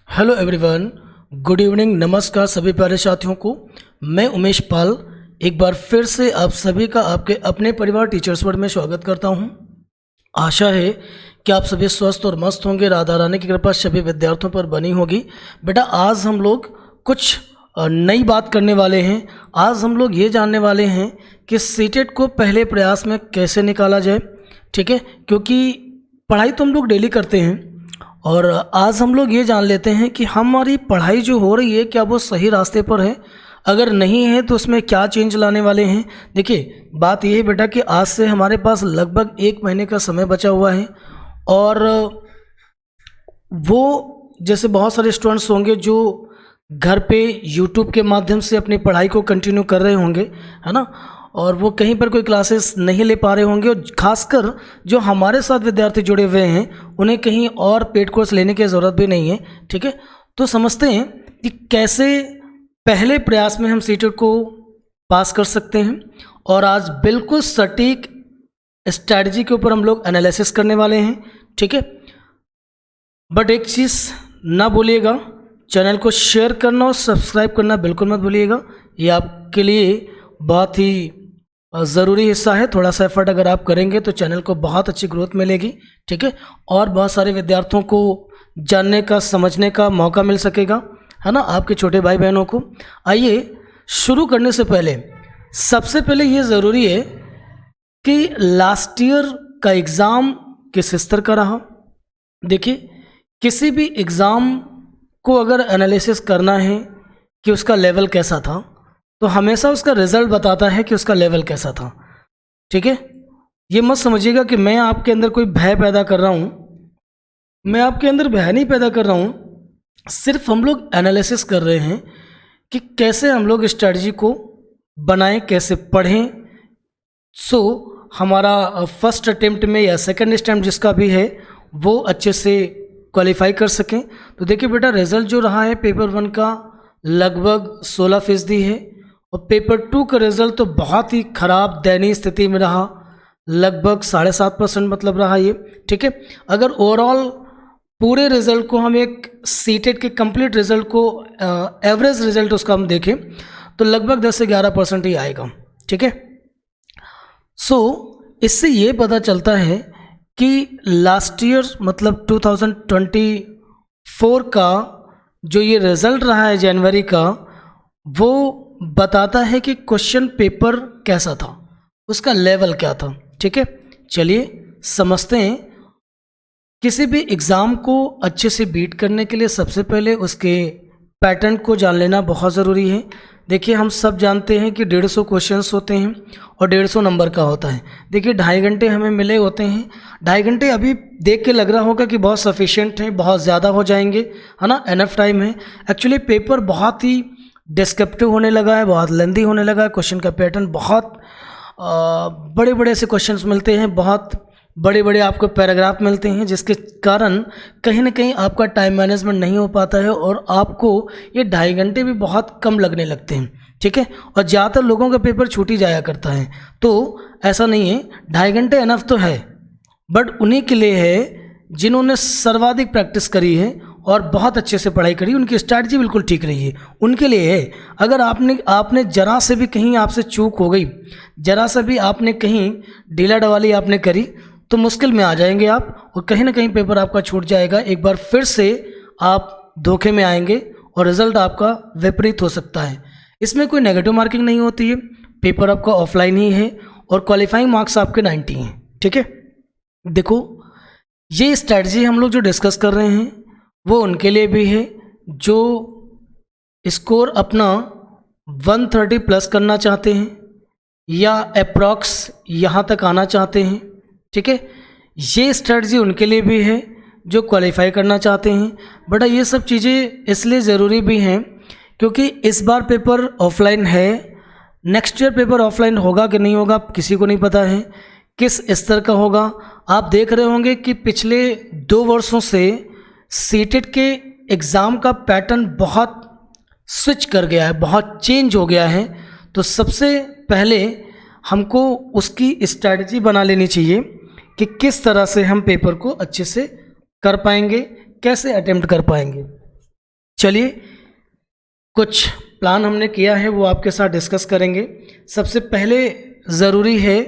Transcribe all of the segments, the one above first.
Hello everyone, good evening, नमस्कार सभी प्यारे साथियों को। मैं उमेश पाल एक बार फिर से आप सभी का आपके अपने परिवार टीचर्स वर्ड में स्वागत करता हूं। आशा है कि आप सभी स्वस्थ और मस्त होंगे। राधा रानी की कृपा सभी विद्यार्थियों पर बनी होगी। बेटा, आज हम लोग कुछ नई बात करने वाले हैं। आज हम लोग ये जानने वाले हैं कि सीटेट को पहले प्रयास में कैसे निकाला जाए। ठीक है, क्योंकि पढ़ाई तो हम लोग डेली करते हैं और आज हम लोग ये जान लेते हैं कि हमारी पढ़ाई जो हो रही है क्या वो सही रास्ते पर है, अगर नहीं है तो उसमें क्या चेंज लाने वाले हैं। देखिए, बात ये है बेटा कि आज से हमारे पास लगभग 1 महीने का समय बचा हुआ है और वो जैसे बहुत सारे स्टूडेंट्स होंगे जो घर पे यूट्यूब के माध्यम से अपनी पढ़ाई को कंटिन्यू कर रहे होंगे, है ना, और वो कहीं पर कोई क्लासेस नहीं ले पा रहे होंगे। और खासकर जो हमारे साथ विद्यार्थी जुड़े हुए हैं उन्हें कहीं और पेड कोर्स लेने की ज़रूरत भी नहीं है। ठीक है, तो समझते हैं कि कैसे पहले प्रयास में हम सीटेट को पास कर सकते हैं। और आज बिल्कुल सटीक स्ट्रैटेजी के ऊपर हम लोग एनालिसिस करने वाले हैं। ठीक है, बट एक चीज़ ना भूलिएगा, चैनल को शेयर करना और सब्सक्राइब करना बिल्कुल मत भूलिएगा। ये आपके लिए बहुत ही ज़रूरी हिस्सा है। थोड़ा सा एफर्ट अगर आप करेंगे तो चैनल को बहुत अच्छी ग्रोथ मिलेगी। ठीक है, और बहुत सारे विद्यार्थियों को जानने का, समझने का मौका मिल सकेगा, है ना, आपके छोटे भाई बहनों को। आइए शुरू करने से पहले सबसे पहले ये ज़रूरी है कि लास्ट ईयर का एग्ज़ाम किस स्तर का रहा। देखिए, किसी भी एग्ज़ाम को अगर एनालिसिस करना है कि उसका लेवल कैसा था तो हमेशा उसका रिज़ल्ट बताता है कि उसका लेवल कैसा था। ठीक है, ये मत समझिएगा कि मैं आपके अंदर कोई भय पैदा कर रहा हूँ। मैं आपके अंदर भय नहीं पैदा कर रहा हूँ, सिर्फ हम लोग एनालिसिस कर रहे हैं कि कैसे हम लोग स्ट्रेटजी को बनाएं, कैसे पढ़ें, सो हमारा फर्स्ट अटेम्प्ट में या सेकंड अटेम्प्ट जिसका भी है वो अच्छे से क्वालिफाई कर सकें। तो देखिए बेटा, रिज़ल्ट जो रहा है पेपर 1 का लगभग 16% है और पेपर 2 का रिज़ल्ट तो बहुत ही ख़राब दयनीय स्थिति में रहा, लगभग 7.5% मतलब रहा ये। ठीक है, अगर ओवरऑल पूरे रिज़ल्ट को हम एक सीटेट के कंप्लीट रिज़ल्ट को एवरेज रिज़ल्ट उसका हम देखें तो लगभग 10 से 11% ही आएगा। ठीक है, सो इससे ये पता चलता है कि लास्ट ईयर मतलब 2024 का जो ये रिज़ल्ट रहा है जनवरी का, वो बताता है कि क्वेश्चन पेपर कैसा था, उसका लेवल क्या था। ठीक है, चलिए समझते हैं। किसी भी एग्ज़ाम को अच्छे से बीट करने के लिए सबसे पहले उसके पैटर्न को जान लेना बहुत ज़रूरी है। देखिए, हम सब जानते हैं कि 150 क्वेश्चंस होते हैं और 150 नंबर का होता है। देखिए, 2.5 घंटे हमें मिले होते हैं। 2.5 घंटे अभी देख के लग रहा होगा कि बहुत सफिशिएंट है, बहुत ज़्यादा हो जाएंगे, है ना, एनफ टाइम है। एक्चुअली पेपर बहुत ही डिस्क्रिप्टिव होने लगा है, बहुत लेंदी होने लगा है। क्वेश्चन का पैटर्न बहुत बड़े बड़े ऐसे क्वेश्चंस मिलते हैं, बहुत बड़े बड़े आपको पैराग्राफ मिलते हैं, जिसके कारण कहीं ना कहीं आपका टाइम मैनेजमेंट नहीं हो पाता है और आपको ये 2.5 घंटे भी बहुत कम लगने लगते हैं। ठीक है, और ज़्यादातर लोगों का पेपर छूट ही जाया करता है, तो ऐसा नहीं है। 2.5 घंटे एनफ तो है, बट उन्हीं के लिए है जिन्होंने सर्वाधिक प्रैक्टिस करी है और बहुत अच्छे से पढ़ाई करी, उनकी स्ट्रैटेजी बिल्कुल ठीक रही है, उनके लिए है। अगर आपने जरा से भी कहीं आपसे चूक हो गई, जरा सा भी आपने कहीं ढीला डवाली आपने करी तो मुश्किल में आ जाएंगे आप और कहीं ना कहीं पेपर आपका छूट जाएगा। एक बार फिर से आप धोखे में आएंगे और रिज़ल्ट आपका विपरीत हो सकता है। इसमें कोई नेगेटिव मार्किंग नहीं होती है, पेपर आपका ऑफलाइन ही है और क्वालिफाइंग मार्क्स आपके 90 हैं। ठीक है, देखो, ये स्ट्रैटेजी हम लोग जो डिस्कस कर रहे हैं वो उनके लिए भी है जो स्कोर अपना 130 प्लस करना चाहते हैं या अप्रॉक्स यहाँ तक आना चाहते हैं। ठीक है, ये स्ट्रेटजी उनके लिए भी है जो क्वालिफाई करना चाहते हैं। बट ये सब चीज़ें इसलिए ज़रूरी भी हैं क्योंकि इस बार पेपर ऑफलाइन है, नेक्स्ट ईयर पेपर ऑफलाइन होगा कि नहीं होगा किसी को नहीं पता है, किस स्तर का होगा। आप देख रहे होंगे कि पिछले 2 वर्षों से सीटेट के एग्ज़ाम का पैटर्न बहुत स्विच कर गया है, बहुत चेंज हो गया है। तो सबसे पहले हमको उसकी स्ट्रैटेजी बना लेनी चाहिए कि किस तरह से हम पेपर को अच्छे से कर पाएंगे, कैसे अटेम्प्ट कर पाएंगे। चलिए, कुछ प्लान हमने किया है वो आपके साथ डिस्कस करेंगे। सबसे पहले ज़रूरी है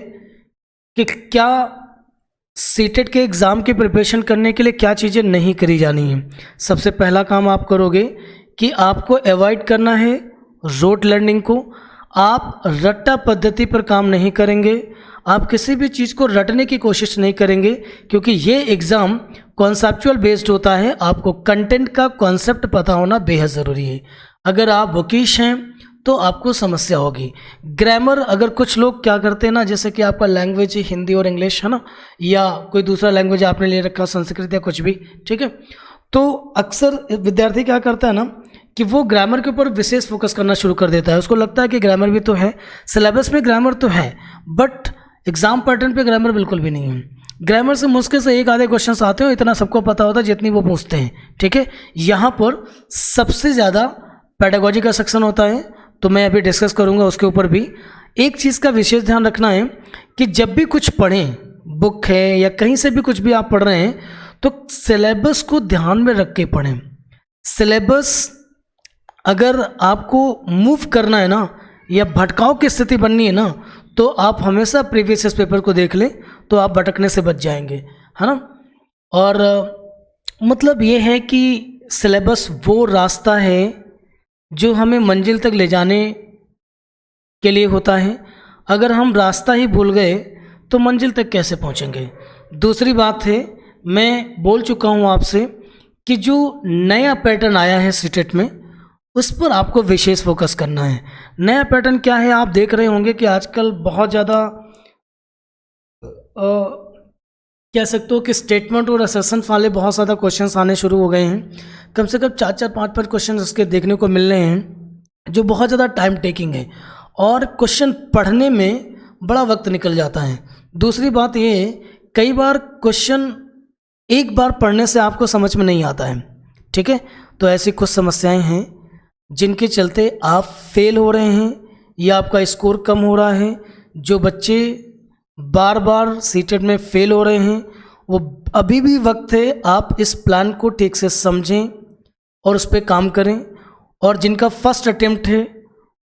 कि क्या सीटेट के एग्ज़ाम की प्रिपरेशन करने के लिए क्या चीज़ें नहीं करी जानी हैं। सबसे पहला काम आप करोगे कि आपको अवॉइड करना है रोट लर्निंग को। आप रट्टा पद्धति पर काम नहीं करेंगे, आप किसी भी चीज़ को रटने की कोशिश नहीं करेंगे, क्योंकि ये एग्ज़ाम कॉन्सेप्चुअल बेस्ड होता है। आपको कंटेंट का कॉन्सेप्ट पता होना बेहद ज़रूरी है। अगर आप बुकिश हैं तो आपको समस्या होगी। ग्रामर, अगर कुछ लोग क्या करते हैं ना, जैसे कि आपका लैंग्वेज हिंदी और इंग्लिश है ना, या कोई दूसरा लैंग्वेज आपने ले रखा, संस्कृत या कुछ भी, ठीक है, तो अक्सर विद्यार्थी क्या करता है ना कि वो ग्रामर के ऊपर विशेष फोकस करना शुरू कर देता है। उसको लगता है कि ग्रामर भी तो है, सिलेबस में ग्रामर तो है, बट एग्ज़ाम पैटर्न पे ग्रामर बिल्कुल भी नहीं है। ग्रामर से मुश्किल से एक आधे क्वेश्चन आते हो, इतना सबको पता होता है जितनी वो पूछते हैं, ठीक है। यहाँ पर सबसे ज़्यादा पेडागोजी का सेक्शन होता है, तो मैं अभी डिस्कस करूँगा उसके ऊपर भी। एक चीज़ का विशेष ध्यान रखना है कि जब भी कुछ पढ़ें, बुक है या कहीं से भी कुछ भी आप पढ़ रहे हैं, तो सिलेबस को ध्यान में रख के पढ़ें। सिलेबस अगर आपको मूव करना है ना, या भटकाव की स्थिति बननी है ना, तो आप हमेशा प्रीवियस पेपर को देख लें, तो आप भटकने से बच जाएंगे, है ना। और मतलब ये है कि सिलेबस वो रास्ता है जो हमें मंजिल तक ले जाने के लिए होता है। अगर हम रास्ता ही भूल गए तो मंजिल तक कैसे पहुंचेंगे। दूसरी बात है, मैं बोल चुका हूं आपसे कि जो नया पैटर्न आया है सीटेट में, उस पर आपको विशेष फोकस करना है। नया पैटर्न क्या है, आप देख रहे होंगे कि आजकल बहुत ज़्यादा कह सकते हो कि स्टेटमेंट और असर्शन वाले बहुत ज़्यादा क्वेश्चंस आने शुरू हो गए हैं। कम से कम 4-4, 5-5 क्वेश्चन उसके देखने को मिल रहे हैं, जो बहुत ज़्यादा टाइम टेकिंग है और क्वेश्चन पढ़ने में बड़ा वक्त निकल जाता है। दूसरी बात ये है, कई बार क्वेश्चन एक बार पढ़ने से आपको समझ में नहीं आता है, ठीक है। तो ऐसी कुछ समस्याएं हैं जिनके चलते आप फेल हो रहे हैं या आपका स्कोर कम हो रहा है। जो बच्चे बार बार सीटेट में फेल हो रहे हैं, वो अभी भी वक्त है, आप इस प्लान को ठीक से समझें और उस पर काम करें। और जिनका फर्स्ट अटेम्प्ट है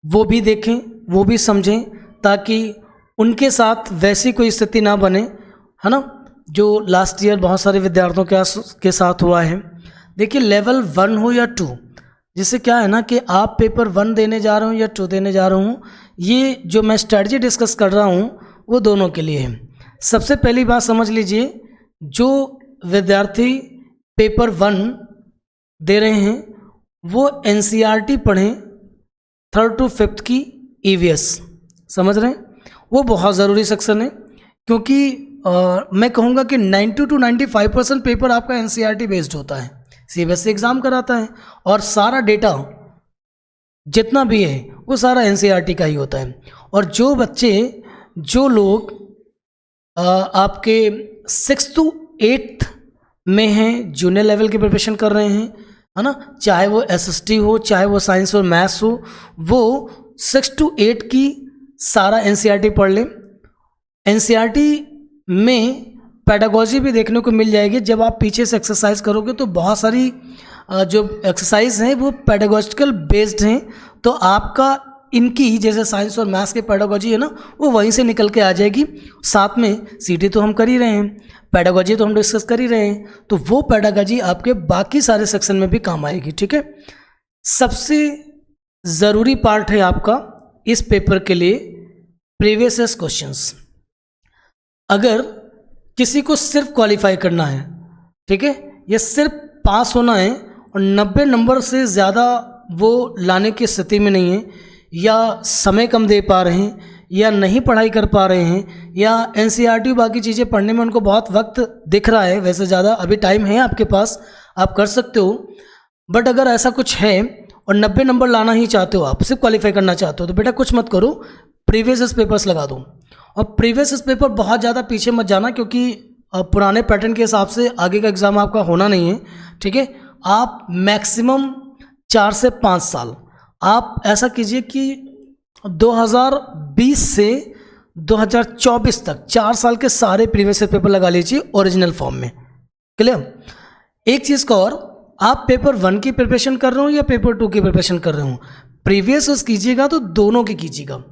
वो भी देखें, वो भी समझें, ताकि उनके साथ वैसी कोई स्थिति ना बने, है ना, जो लास्ट ईयर बहुत सारे विद्यार्थियों के साथ हुआ है। देखिए, लेवल 1 हो या 2, जिससे क्या है ना कि आप पेपर 1 देने जा रहे हो या 2 देने जा रहे हूँ, ये जो मैं स्ट्रैटेजी डिस्कस कर रहा हूँ वो दोनों के लिए है। सबसे पहली बात समझ लीजिए, जो विद्यार्थी पेपर 1 दे रहे हैं वो एनसीईआरटी पढ़ें, 3rd to 5th की ईवीएस, समझ रहे हैं, वो बहुत ज़रूरी सेक्शन है। क्योंकि मैं कहूँगा कि 90 to 95% पेपर आपका एनसीईआरटी बेस्ड होता है, सीबीएसई एग्ज़ाम कराता है, और सारा डेटा जितना भी है वो सारा एनसीईआरटी का ही होता है। और जो लोग आपके 6th to 8th में हैं, जूनियर लेवल की प्रिपरेशन कर रहे हैं, है ना, चाहे वो एसएसटी हो, चाहे वो साइंस और मैथ्स हो, वो 6 to 8 की सारा एनसीईआरटी पढ़ लें। एनसीईआरटी में पेडागोजी भी देखने को मिल जाएगी। जब आप पीछे से एक्सरसाइज करोगे तो बहुत सारी जो एक्सरसाइज हैं वो पेडागोजिकल बेस्ड हैं, तो आपका इनकी जैसे साइंस और मैथ्स के पेडागोजी है ना, वो वहीं से निकल के आ जाएगी। साथ में सीटी तो हम कर ही रहे हैं, पेडागोजी तो हम डिस्कस कर ही रहे हैं, तो वो पेडागोजी आपके बाकी सारे सेक्शन में भी काम आएगी, ठीक है। सबसे ज़रूरी पार्ट है आपका इस पेपर के लिए प्रीवियस क्वेश्चंस। अगर किसी को सिर्फ क्वालिफाई करना है, ठीक है, या सिर्फ पास होना है और 90 नंबर से ज़्यादा वो लाने की स्थिति में नहीं है, या समय कम दे पा रहे हैं, या नहीं पढ़ाई कर पा रहे हैं, या एनसीईआरटी बाकी चीज़ें पढ़ने में उनको बहुत वक्त दिख रहा है, वैसे ज़्यादा अभी टाइम है आपके पास, आप कर सकते हो, बट अगर ऐसा कुछ है और 90 नंबर लाना ही चाहते हो, आप सिर्फ क्वालिफाई करना चाहते हो, तो बेटा कुछ मत करो, प्रीवियस पेपर्स लगा दो। और प्रीवियस पेपर बहुत ज़्यादा पीछे मत जाना, क्योंकि पुराने पैटर्न के हिसाब से आगे का एग्ज़ाम आपका होना नहीं है, ठीक है। आप मैक्सिमम 4 से 5 साल आप ऐसा कीजिए कि 2020 से 2024 तक 4 साल के सारे प्रीवियस पेपर लगा लीजिए ओरिजिनल फॉर्म में, क्लियर। एक चीज़ का और, आप पेपर 1 की प्रिपरेशन कर रहे हो या पेपर 2 की प्रिपरेशन कर रहे हो, प्रीवियस कीजिएगा तो दोनों की कीजिएगा।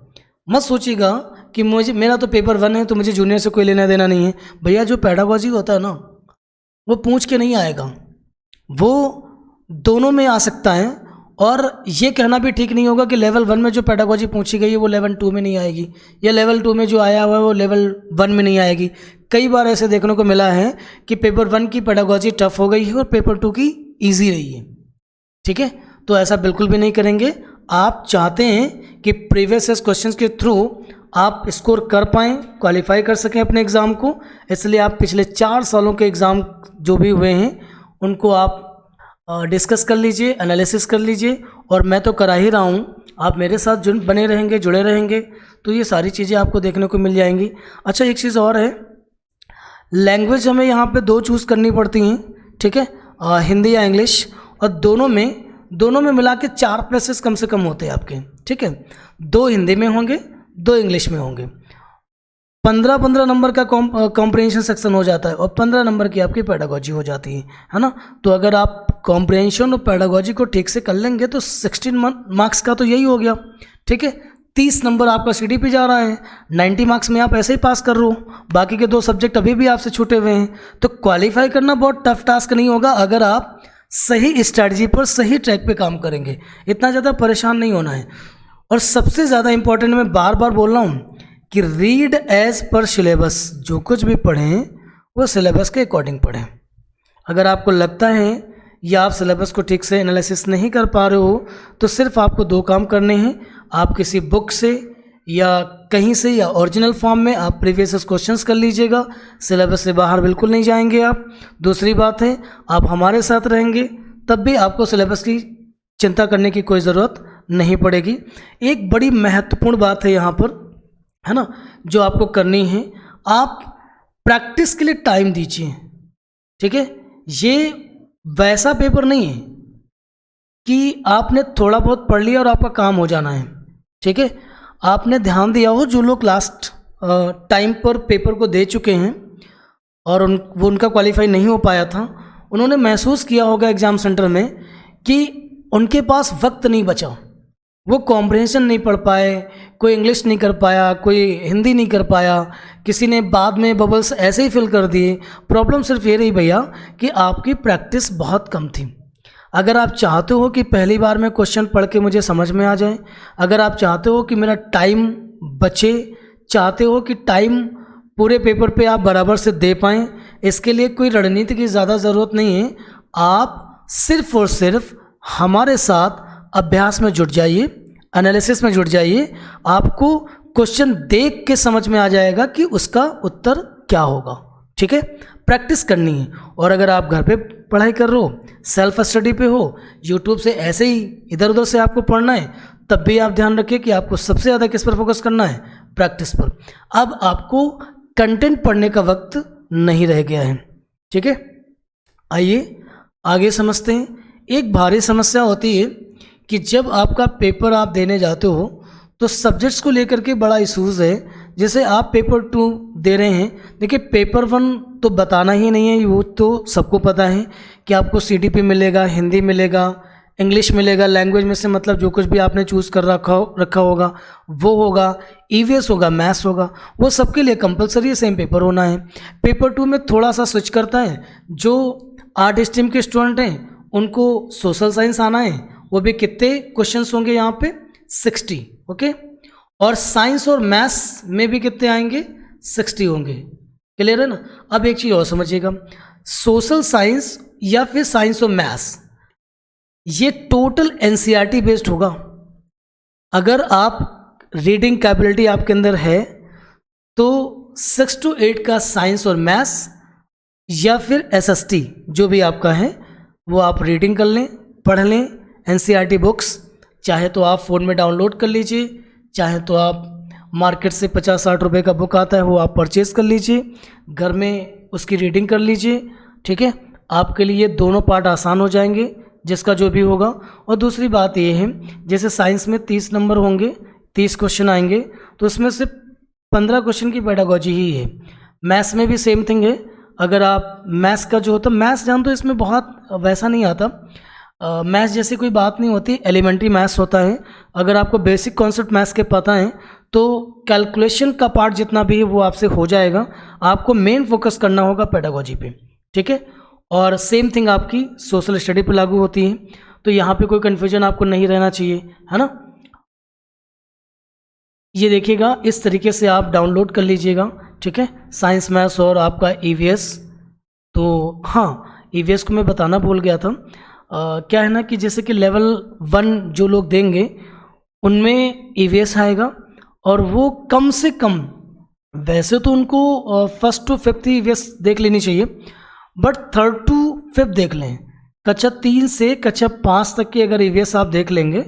मत सोचिएगा कि मुझे मेरा तो पेपर 1 है तो मुझे जूनियर से कोई लेना देना नहीं है। भैया जो पेडागोजी होता है ना, वो पूछ के नहीं आएगा, वो दोनों में आ सकता है। और ये कहना भी ठीक नहीं होगा कि लेवल 1 में जो पेडागोजी पूछी गई है वो लेवल 2 में नहीं आएगी, या लेवल 2 में जो आया हुआ है वो लेवल 1 में नहीं आएगी। कई बार ऐसे देखने को मिला है कि पेपर 1 की पेडागोजी टफ हो गई है और पेपर 2 की ईजी रही है। ठीक है, तो ऐसा बिल्कुल भी नहीं करेंगे। आप चाहते हैं कि प्रीवियस क्वेश्चंस के थ्रू आप स्कोर कर पाएँ, क्वालिफाई कर सकें अपने एग्ज़ाम को, इसलिए आप पिछले 4 सालों के एग्ज़ाम जो भी हुए हैं उनको आप डिस्कस कर लीजिए, एनालिसिस कर लीजिए। और मैं तो करा ही रहा हूँ, आप मेरे साथ बने रहेंगे, जुड़े रहेंगे तो ये सारी चीज़ें आपको देखने को मिल जाएंगी। अच्छा, एक चीज़ और है, लैंग्वेज हमें यहाँ पे 2 चूज़ करनी पड़ती हैं। ठीक है, हिंदी या इंग्लिश, और दोनों में मिला के 4 प्लेसेस कम से कम होते हैं आपके। ठीक है, 2 हिंदी में होंगे, 2 इंग्लिश में होंगे। 15 नंबर का कॉम्प्रिहेंशन सेक्शन हो जाता है और 15 नंबर की आपकी पेडागोजी हो जाती है ना। तो अगर आप कॉम्प्रिहेंशन और पेडागोजी को ठीक से कर लेंगे तो 16 मार्क्स का तो यही हो गया। ठीक है, 30 नंबर आपका CDP जा रहा है, 90 मार्क्स में आप ऐसे ही पास कर रहे हो, बाकी के 2 सब्जेक्ट अभी भी आपसे छूटे हुए हैं। तो क्वालिफाई करना बहुत टफ टास्क नहीं होगा अगर आप सही स्ट्रैटेजी पर, सही ट्रैक पे काम करेंगे। इतना ज़्यादा परेशान नहीं होना है। और सबसे ज़्यादा इंपॉर्टेंट मैं बार बार बोल रहा हूँ कि रीड एज पर सिलेबस, जो कुछ भी पढ़ें वो सिलेबस के अकॉर्डिंग पढ़ें। अगर आपको लगता है या आप सिलेबस को ठीक से एनालिसिस नहीं कर पा रहे हो तो सिर्फ आपको 2 काम करने हैं। आप किसी बुक से या कहीं से या ओरिजिनल फॉर्म में आप प्रीवियस क्वेश्चंस कर लीजिएगा, सिलेबस से बाहर बिल्कुल नहीं जाएंगे आप। दूसरी बात है, आप हमारे साथ रहेंगे तब भी आपको सिलेबस की चिंता करने की कोई ज़रूरत नहीं पड़ेगी। एक बड़ी महत्वपूर्ण बात है यहाँ पर, है ना, जो आपको करनी है, आप प्रैक्टिस के लिए टाइम दीजिए। ठीक है, ये वैसा पेपर नहीं है कि आपने थोड़ा बहुत पढ़ लिया और आपका काम हो जाना है। ठीक है, आपने ध्यान दिया हो, जो लोग लास्ट टाइम पर पेपर को दे चुके हैं और वो उनका क्वालिफाई नहीं हो पाया था, उन्होंने महसूस किया होगा एग्ज़ाम सेंटर में कि उनके पास वक्त नहीं बचा, वो कॉम्प्रिहेंशन नहीं पढ़ पाए, कोई इंग्लिश नहीं कर पाया, कोई हिंदी नहीं कर पाया, किसी ने बाद में बबल्स ऐसे ही फिल कर दिए। प्रॉब्लम सिर्फ ये रही भैया कि आपकी प्रैक्टिस बहुत कम थी। अगर आप चाहते हो कि पहली बार में क्वेश्चन पढ़ के मुझे समझ में आ जाए, अगर आप चाहते हो कि मेरा टाइम बचे, चाहते हो कि टाइम पूरे पेपर पे आप बराबर से दे पाएँ, इसके लिए कोई रणनीति की ज़्यादा ज़रूरत नहीं है। आप सिर्फ और सिर्फ हमारे साथ अभ्यास में जुट जाइए, एनालिसिस में जुट जाइए। आपको क्वेश्चन देख के समझ में आ जाएगा कि उसका उत्तर क्या होगा। ठीक है, प्रैक्टिस करनी है। और अगर आप घर पे पढ़ाई कर रहे हो, सेल्फ स्टडी पे हो, यूट्यूब से ऐसे ही इधर उधर से आपको पढ़ना है, तब भी आप ध्यान रखिए कि आपको सबसे ज़्यादा किस पर फोकस करना है, प्रैक्टिस पर। अब आपको कंटेंट पढ़ने का वक्त नहीं रह गया है। ठीक है, आइए आगे समझते हैं। एक भारी समस्या होती है कि जब आपका पेपर आप देने जाते हो तो सब्जेक्ट्स को लेकर के बड़ा इशूज़ है। जैसे आप पेपर 2 दे रहे हैं, देखिए पेपर 1 तो बताना ही नहीं है, वो तो सबको पता है कि आपको CDP मिलेगा, हिंदी मिलेगा, इंग्लिश मिलेगा, लैंग्वेज में से मतलब जो कुछ भी आपने चूज़ कर रखा होगा वो होगा, EVS होगा, मैथ्स होगा, वो सबके लिए कंपलसरी सेम पेपर होना है। पेपर 2 में थोड़ा सा स्विच करता है, जो आर्ट स्ट्रीम के स्टूडेंट हैं उनको सोशल साइंस आना है, वो भी कितने क्वेश्चंस होंगे यहाँ पे 60। ओके, और साइंस और मैथ्स में भी कितने आएंगे 60 होंगे। क्लियर है ना। अब एक चीज़ और समझिएगा, सोशल साइंस या फिर साइंस और मैथ्स ये टोटल NCERT बेस्ड होगा। अगर आप रीडिंग कैपेबिलिटी आपके अंदर है तो 6 to 8 का साइंस और मैथ्स या फिर SST जो भी आपका है वो आप रीडिंग कर लें, पढ़ लें NCERT बुक्स। चाहे तो आप फ़ोन में डाउनलोड कर लीजिए, चाहे तो आप मार्केट से 50-60 रुपए का बुक आता है वो आप परचेज़ कर लीजिए, घर में उसकी रीडिंग कर लीजिए। ठीक है, आपके लिए दोनों पार्ट आसान हो जाएंगे जिसका जो भी होगा। और दूसरी बात ये है, जैसे साइंस में 30 नंबर होंगे, 30 क्वेश्चन आएंगे, तो उसमें से 15 क्वेश्चन की पेडागोजी ही है। मैथ्स में भी सेम थिंग है, अगर आप मैथ्स का जो होता, मैथ्स जान तो इसमें बहुत वैसा नहीं आता, मैथ्स जैसी कोई बात नहीं होती, एलिमेंट्री मैथ्स होता है। अगर आपको बेसिक कॉन्सेप्ट मैथ्स के पता हैं तो कैलकुलेशन का पार्ट जितना भी है वो आपसे हो जाएगा। आपको मेन फोकस करना होगा पेडागोजी पे, ठीक है। और सेम थिंग आपकी सोशल स्टडी पे लागू होती है, तो यहाँ पे कोई कन्फ्यूजन आपको नहीं रहना चाहिए, है ना। ये देखिएगा, इस तरीके से आप डाउनलोड कर लीजिएगा, ठीक है, साइंस मैथ्स और आपका ईवीएस। तो हाँ, ईवीएस को मैं बताना भूल गया था। क्या है ना कि जैसे कि लेवल 1 जो लोग देंगे उनमें ईवीएस आएगा, और वो कम से कम, वैसे तो उनको फर्स्ट टू फिफ्थ ईवीएस देख लेनी चाहिए, बट थर्ड टू फिफ्थ देख लें। कक्षा 3 से कक्षा 5 तक की अगर ईवीएस आप देख लेंगे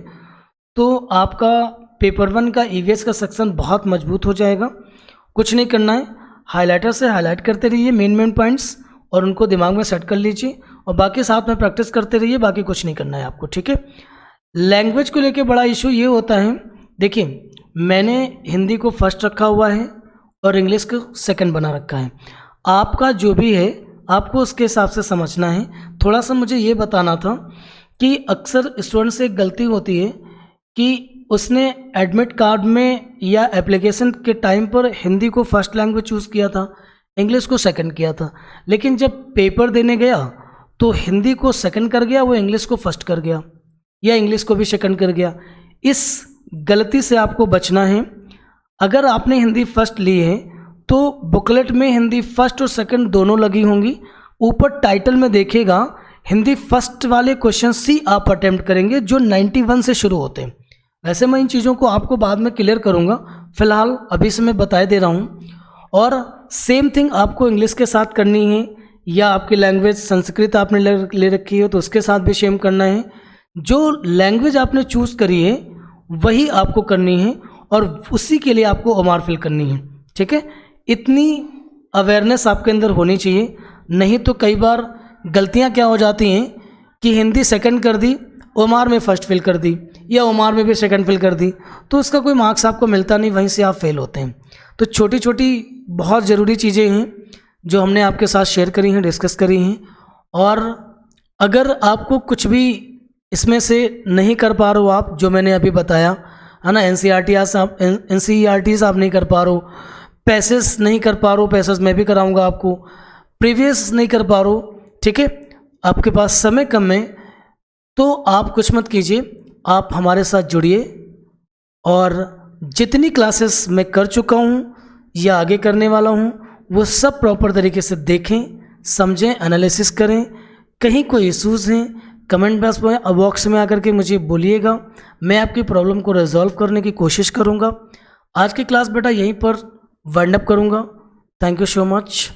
तो आपका पेपर 1 का ईवीएस का सेक्शन बहुत मजबूत हो जाएगा। कुछ नहीं करना है, हाइलाइटर से हाईलाइट करते रहिए मेन पॉइंट्स, और उनको दिमाग में सेट कर लीजिए, और बाकी साथ में प्रैक्टिस करते रहिए, बाकी कुछ नहीं करना है आपको, ठीक है। लैंग्वेज को लेके बड़ा इशू ये होता है, देखिए मैंने हिंदी को फर्स्ट रखा हुआ है और इंग्लिश को सेकंड बना रखा है। आपका जो भी है आपको उसके हिसाब से समझना है। थोड़ा सा मुझे ये बताना था कि अक्सर स्टूडेंट से एक गलती होती है कि उसने एडमिट कार्ड में या एप्लीकेशन के टाइम पर हिंदी को फर्स्ट लैंग्वेज चूज़ किया था, इंग्लिश को सेकंड किया था, लेकिन जब पेपर देने गया तो हिंदी को सेकंड कर गया, वो इंग्लिश को फर्स्ट कर गया, या इंग्लिश को भी सेकंड कर गया। इस गलती से आपको बचना है। अगर आपने हिंदी फर्स्ट ली है तो बुकलेट में हिंदी फर्स्ट और सेकंड दोनों लगी होंगी। ऊपर टाइटल में देखिएगा, हिंदी फर्स्ट वाले क्वेश्चन ही आप अटेम्प्ट करेंगे जो 91 से शुरू होते हैं। वैसे मैं इन चीज़ों को आपको बाद में क्लियर करूँगा, फिलहाल अभी से मैं बता दे रहा हूँ। और सेम थिंग आपको इंग्लिश के साथ करनी है, या आपकी लैंग्वेज संस्कृत आपने ले रखी है तो उसके साथ भी सेम करना है। जो लैंग्वेज आपने चूज़ करी है वही आपको करनी है, और उसी के लिए आपको ओमार फिल करनी है, ठीक है। इतनी अवेयरनेस आपके अंदर होनी चाहिए, नहीं तो कई बार गलतियां क्या हो जाती हैं कि हिंदी सेकंड कर दी, ओमार में फर्स्ट फिल कर दी, या ओमार में भी सेकंड फिल कर दी, तो उसका कोई मार्क्स आपको मिलता नहीं, वहीं से आप फेल होते हैं। तो छोटी छोटी बहुत ज़रूरी चीज़ें हैं जो हमने आपके साथ शेयर करी हैं, डिस्कस करी हैं। और अगर आपको कुछ भी इसमें से नहीं कर पा रहे हो आप, जो मैंने अभी बताया है ना, एनसीईआरटीज़ आप नहीं कर पा रहे हो, पैसेज नहीं कर पा रहे हो, पैसेज मैं भी कराऊंगा आपको, प्रीवियस नहीं कर पा रहे हो, ठीक है, आपके पास समय कम है, तो आप कुछ मत कीजिए, आप हमारे साथ जुड़िए, और जितनी क्लासेस मैं कर चुका हूँ या आगे करने वाला हूँ वो सब प्रॉपर तरीके से देखें, समझें, एनालिसिस करें। कहीं कोई इश्यूज़ हैं कमेंट बॉक्स में आकर के मुझे बोलिएगा, मैं आपकी प्रॉब्लम को रिजॉल्व करने की कोशिश करूँगा। आज की क्लास बेटा यहीं पर वाइंड अप करूँगा। Thank you so much.